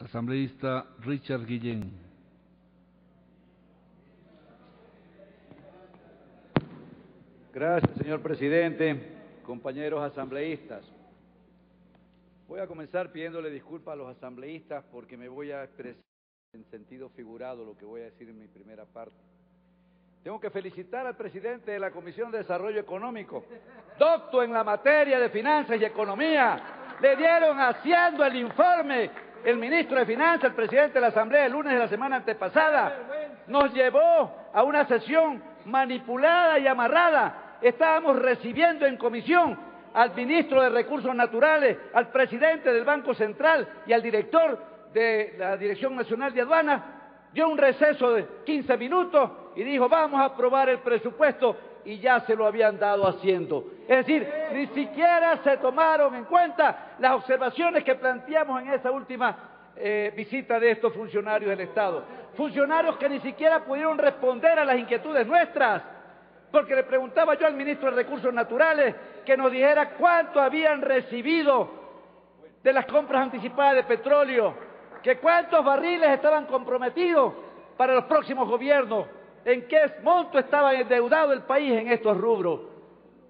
Asambleísta Richard Guillén. Gracias, señor presidente, compañeros asambleístas. Voy a comenzar pidiéndole disculpas a los asambleístas porque me voy a expresar en sentido figurado lo que voy a decir en mi primera parte. Tengo que felicitar al presidente de la Comisión de Desarrollo Económico, docto en la materia de finanzas y economía. Le dieron haciendo el informe el ministro de Finanzas, el presidente de la Asamblea, el lunes de la semana antepasada. Nos llevó a una sesión manipulada y amarrada. Estábamos recibiendo en comisión al ministro de Recursos Naturales, al presidente del Banco Central y al director de la Dirección Nacional de Aduanas. Dio un receso de 15 minutos y dijo, vamos a aprobar el presupuesto, y ya se lo habían dado haciendo. Es decir, ni siquiera se tomaron en cuenta las observaciones que planteamos en esa última visita de estos funcionarios del Estado. Funcionarios que ni siquiera pudieron responder a las inquietudes nuestras, porque le preguntaba yo al ministro de Recursos Naturales que nos dijera cuánto habían recibido de las compras anticipadas de petróleo, que cuántos barriles estaban comprometidos para los próximos gobiernos, en qué monto estaba endeudado el país en estos rubros.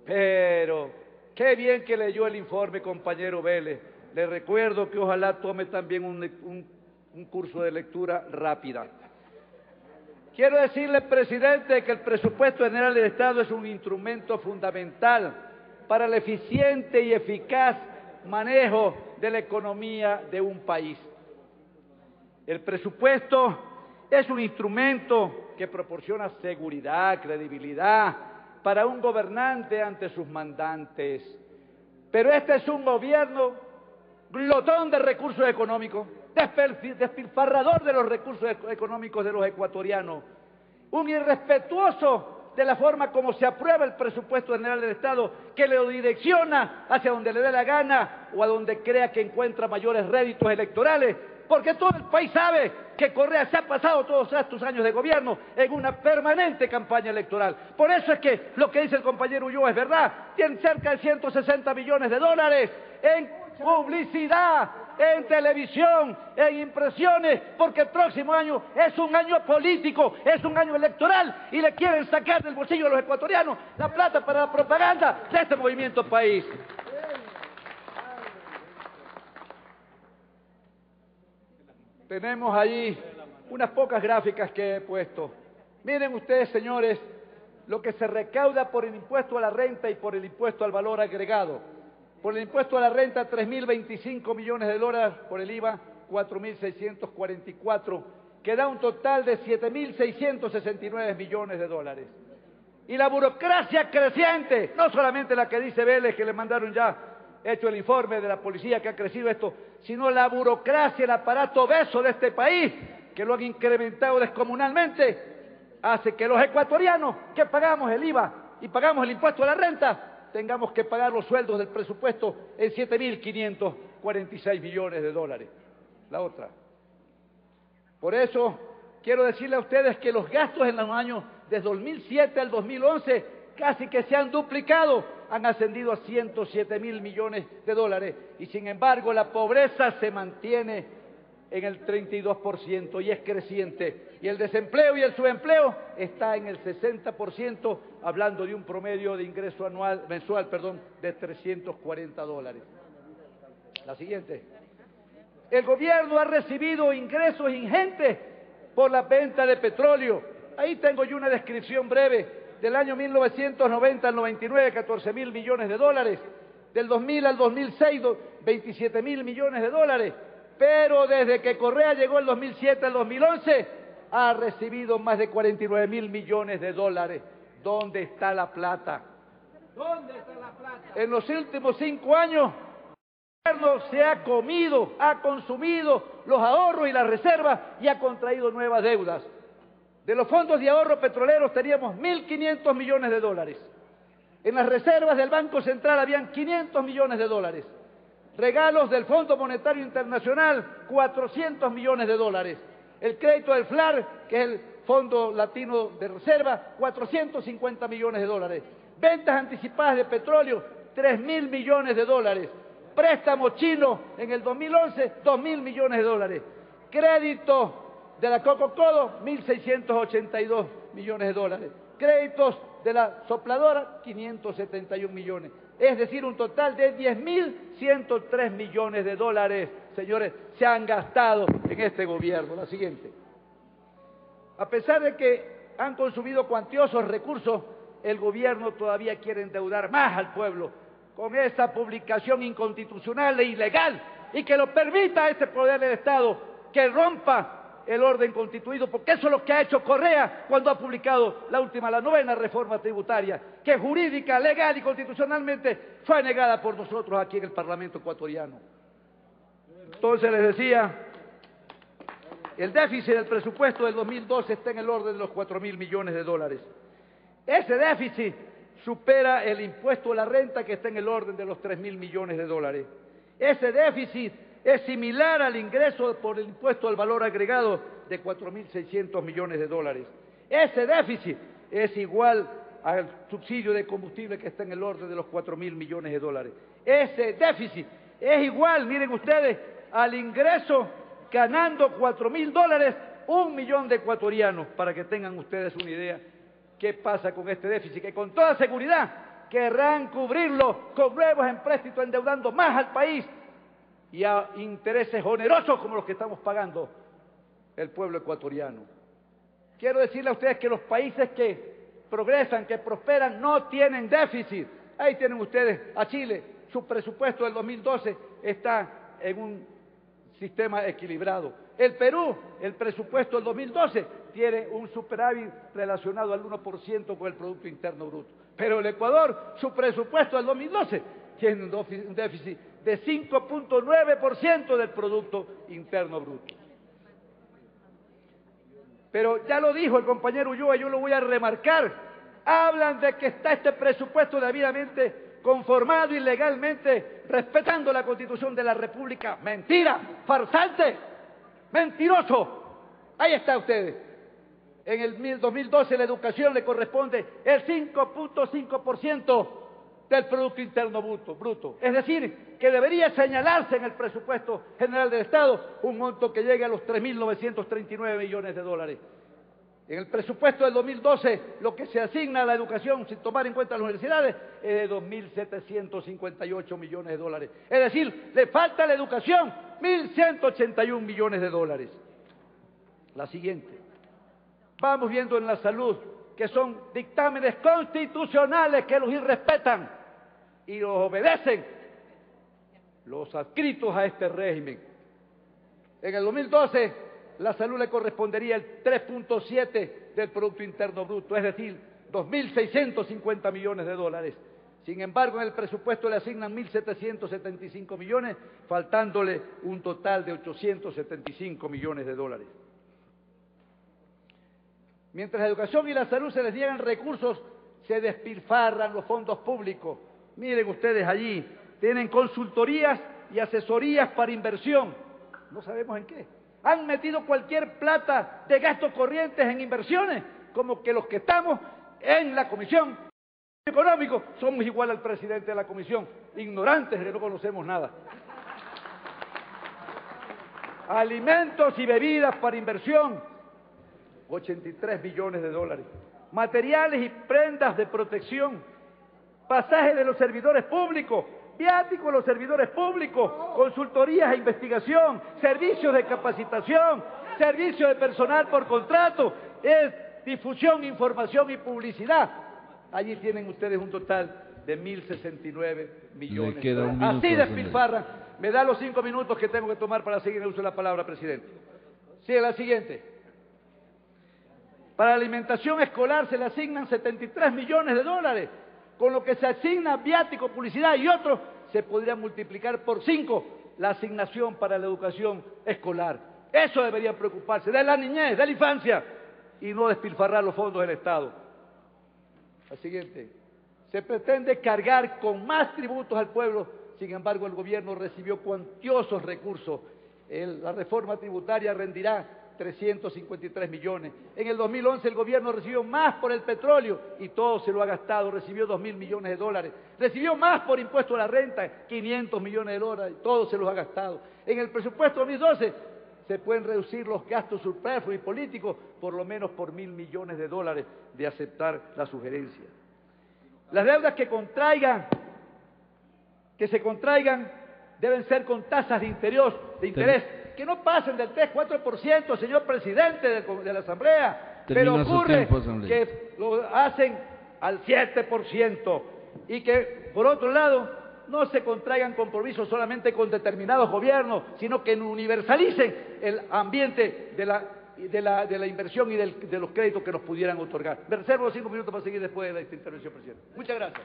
Pero qué bien que leyó el informe, compañero Vélez. Le recuerdo que ojalá tome también un curso de lectura rápida. Quiero decirle, presidente, que el presupuesto general del Estado es un instrumento fundamental para el eficiente y eficaz manejo de la economía de un país. El presupuesto es un instrumento que proporciona seguridad, credibilidad para un gobernante ante sus mandantes. Pero este es un gobierno glotón de recursos económicos, despilfarrador de los recursos económicos de los ecuatorianos, un irrespetuoso de la forma como se aprueba el presupuesto general del Estado, que lo direcciona hacia donde le dé la gana o a donde crea que encuentra mayores réditos electorales, porque todo el país sabe que Correa se ha pasado todos estos años de gobierno en una permanente campaña electoral. Por eso es que lo que dice el compañero Ulloa es verdad. Tienen cerca de 160 millones de dólares en publicidad, en televisión, en impresiones, porque el próximo año es un año político, es un año electoral, y le quieren sacar del bolsillo a los ecuatorianos la plata para la propaganda de este movimiento país. Tenemos allí unas pocas gráficas que he puesto. Miren ustedes, señores, lo que se recauda por el impuesto a la renta y por el impuesto al valor agregado. Por el impuesto a la renta, 3.025 millones de dólares, por el IVA, 4.644, que da un total de 7.669 millones de dólares. Y la burocracia creciente, no solamente la que dice Vélez, que le mandaron ya hecho el informe de la policía que ha crecido esto, sino la burocracia, el aparato obeso de este país, que lo han incrementado descomunalmente, hace que los ecuatorianos que pagamos el IVA y pagamos el impuesto a la renta, tengamos que pagar los sueldos del presupuesto en 7.546 millones de dólares. La otra. Por eso quiero decirle a ustedes que los gastos en los años desde 2007 al 2011 casi que se han duplicado, han ascendido a 107.000 millones de dólares, y sin embargo la pobreza se mantiene en el 32% y es creciente, y el desempleo y el subempleo está en el 60%, hablando de un promedio de ingreso mensual de 340 dólares. La siguiente. El gobierno ha recibido ingresos ingentes por la venta de petróleo. Ahí tengo yo una descripción breve. Del año 1990 al 99, 14.000 millones de dólares. Del 2000 al 2006, 27.000 millones de dólares. Pero desde que Correa llegó el 2007 al 2011, ha recibido más de 49.000 millones de dólares. ¿Dónde está la plata? ¿Dónde está la plata? En los últimos 5 años, el gobierno se ha comido, ha consumido los ahorros y las reservas y ha contraído nuevas deudas. De los fondos de ahorro petroleros teníamos 1.500 millones de dólares. En las reservas del Banco Central habían 500 millones de dólares. Regalos del Fondo Monetario Internacional, 400 millones de dólares. El crédito del FLAR, que es el Fondo Latino de Reserva, 450 millones de dólares. Ventas anticipadas de petróleo, 3.000 millones de dólares. Préstamo chino en el 2011, 2.000 millones de dólares. Créditos de la Coco-Codo, 1.682 millones de dólares. Créditos de la sopladora, 571 millones. Es decir, un total de 10.103 millones de dólares, señores, se han gastado en este gobierno. La siguiente. A pesar de que han consumido cuantiosos recursos, el gobierno todavía quiere endeudar más al pueblo con esa publicación inconstitucional e ilegal y que lo permita a este poder del Estado que rompa el orden constituido, porque eso es lo que ha hecho Correa cuando ha publicado la 9ª reforma tributaria, que jurídica, legal y constitucionalmente fue negada por nosotros aquí en el Parlamento ecuatoriano. Entonces les decía, el déficit del presupuesto del 2012 está en el orden de los 4.000 millones de dólares. Ese déficit supera el impuesto a la renta, que está en el orden de los 3.000 millones de dólares. Ese déficit es similar al ingreso por el impuesto al valor agregado de 4.600 millones de dólares. Ese déficit es igual al subsidio de combustible, que está en el orden de los 4.000 millones de dólares. Ese déficit es igual, miren ustedes, al ingreso ganando 4.000 dólares 1 millón de ecuatorianos, para que tengan ustedes una idea qué pasa con este déficit, que con toda seguridad querrán cubrirlo con nuevos empréstitos, endeudando más al país y a intereses onerosos como los que estamos pagando el pueblo ecuatoriano. Quiero decirle a ustedes que los países que progresan, que prosperan, no tienen déficit. Ahí tienen ustedes a Chile, su presupuesto del 2012 está en un sistema equilibrado. El Perú, el presupuesto del 2012 tiene un superávit relacionado al 1% con el Producto Interno Bruto. Pero el Ecuador, su presupuesto del 2012 tiene un déficit de 5.9% del Producto Interno Bruto. Pero ya lo dijo el compañero Ulloa, yo lo voy a remarcar. Hablan de que está este presupuesto debidamente conformado y legalmente respetando la Constitución de la República. Mentira, farsante, mentiroso. Ahí está ustedes. En el 2012 la educación le corresponde el 5.5% del Producto Interno Bruto. Es decir, que debería señalarse en el presupuesto general del Estado un monto que llegue a los 3.939 millones de dólares. En el presupuesto del 2012, lo que se asigna a la educación, sin tomar en cuenta las universidades, es de 2.758 millones de dólares. Es decir, le falta a la educación 1.181 millones de dólares. La siguiente. Vamos viendo en la salud, que son dictámenes constitucionales que los irrespetan y los obedecen los adscritos a este régimen. En el 2012, la salud le correspondería el 3.7 del Producto Interno Bruto, es decir, 2.650 millones de dólares. Sin embargo, en el presupuesto le asignan 1.775 millones, faltándole un total de 875 millones de dólares. Mientras la educación y la salud se les niegan recursos, se despilfarran los fondos públicos. Miren ustedes allí, tienen consultorías y asesorías para inversión. No sabemos en qué. Han metido cualquier plata de gastos corrientes en inversiones, como que los que estamos en la Comisión Económica somos igual al presidente de la Comisión, ignorantes que no conocemos nada. Alimentos y bebidas para inversión, 83 millones de dólares. Materiales y prendas de protección, pasajes de los servidores públicos, viáticos de los servidores públicos, consultorías e investigación, servicios de capacitación, servicios de personal por contrato, es difusión, información y publicidad. Allí tienen ustedes un total de 1.069 millones. Le queda un minuto, así despilfarran. Me da los 5 minutos que tengo que tomar para seguir el uso de la palabra, presidente. Sigue la siguiente. Para la alimentación escolar se le asignan 73 millones de dólares. Con lo que se asigna viático, publicidad y otros, se podría multiplicar por 5 la asignación para la educación escolar. Eso debería preocuparse, de la niñez, de la infancia, y no despilfarrar los fondos del Estado. La siguiente. Se pretende cargar con más tributos al pueblo, sin embargo el gobierno recibió cuantiosos recursos. La reforma tributaria rendirá 353 millones. En el 2011 el gobierno recibió más por el petróleo y todo se lo ha gastado, recibió 2.000 millones de dólares. Recibió más por impuesto a la renta, 500 millones de dólares, todo se los ha gastado. En el presupuesto 2012 se pueden reducir los gastos superfluos y políticos por lo menos por $1.000 millones de aceptar la sugerencia. Las deudas que se contraigan deben ser con tasas de interés que no pasen del 3-4%, señor presidente de la Asamblea, pero ocurre que lo hacen al 7% y que, por otro lado, no se contraigan compromisos solamente con determinados gobiernos, sino que universalicen el ambiente de la inversión y de los créditos que nos pudieran otorgar. Me reservo los 5 minutos para seguir después de esta intervención, presidente. Muchas gracias.